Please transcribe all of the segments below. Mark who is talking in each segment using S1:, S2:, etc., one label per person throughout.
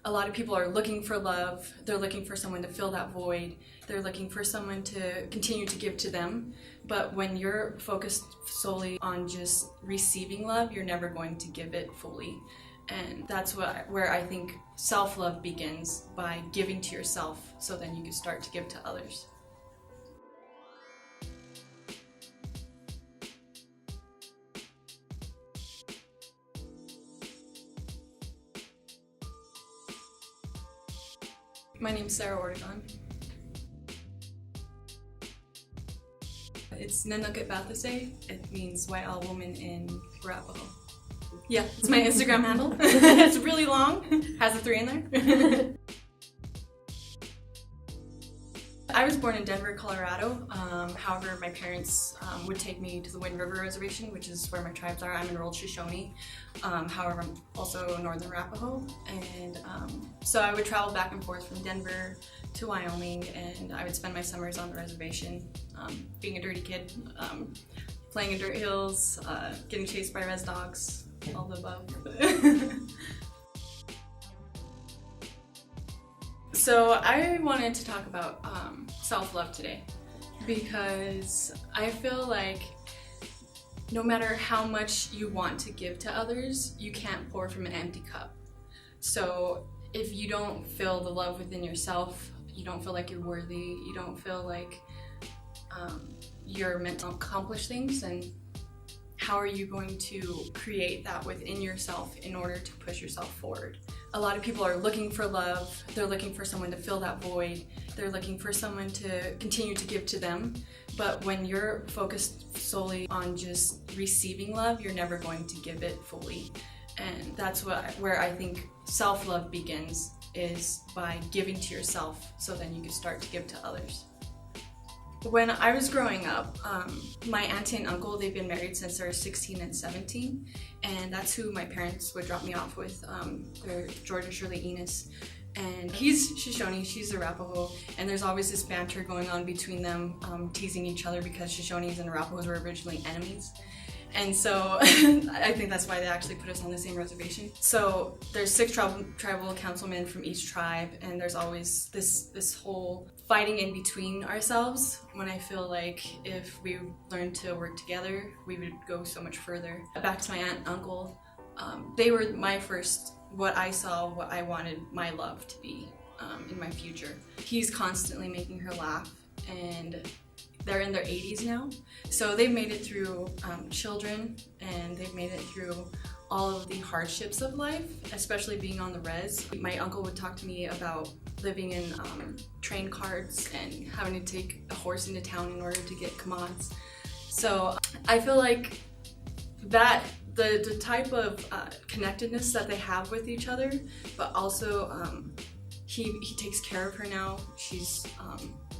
S1: A lot of people are looking for love, they're looking for someone to fill that void, they're looking for someone to continue to give to them, but when you're focused solely on just receiving love, you're never going to give it fully. And that's where I think self-love begins, by giving to yourself, so then you can start to give to others. My name's Sarah Ortegon. It's Nanukit Bathase. It means white owl woman in Arapaho. Yeah, it's my Instagram handle. It's really long, has a 3 in there. I was born in Denver, Colorado. However, my parents would take me to the Wind River Reservation, which is where my tribes are. I'm enrolled Shoshone. However, I'm also Northern Arapaho. And so I would travel back and forth from Denver to Wyoming, and I would spend my summers on the reservation, being a dirty kid, playing in dirt hills, getting chased by res dogs, all the above. So I wanted to talk about self-love today, because I feel like no matter how much you want to give to others, you can't pour from an empty cup. So if you don't feel the love within yourself, you don't feel like you're worthy, you don't feel like you're meant to accomplish things, and how are you going to create that within yourself in order to push yourself forward? A lot of people are looking for love, they're looking for someone to fill that void, they're looking for someone to continue to give to them, but when you're focused solely on just receiving love, you're never going to give it fully. And that's where I think self-love begins, is by giving to yourself, so then you can start to give to others. When I was growing up, my auntie and uncle, they've been married since they were 16 and 17, and that's who my parents would drop me off with. They're George and Shirley Enos, and he's Shoshone, she's Arapaho, and there's always this banter going on between them, teasing each other because Shoshones and Arapahos were originally enemies. And so I think that's why they actually put us on the same reservation. So there's 6 tribal councilmen from each tribe, and there's always this whole fighting in between ourselves, when I feel like if we learned to work together, we would go so much further. Back to my aunt and uncle, they were my first, what I saw, what I wanted my love to be in my future. He's constantly making her laugh, and they're in their 80s now, so they've made it through children, and they've made it through all of the hardships of life, especially being on the res. My uncle would talk to me about living in train carts and having to take a horse into town in order to get commands. So I feel like that the type of connectedness that they have with each other, but also he takes care of her now. She's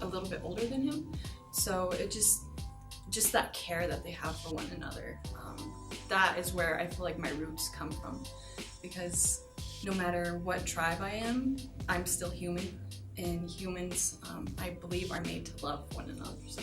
S1: a little bit older than him. So it just that care that they have for one another, that is where I feel like my roots come from, because no matter what tribe I am, I'm still human, and humans, I believe, are made to love one another. So.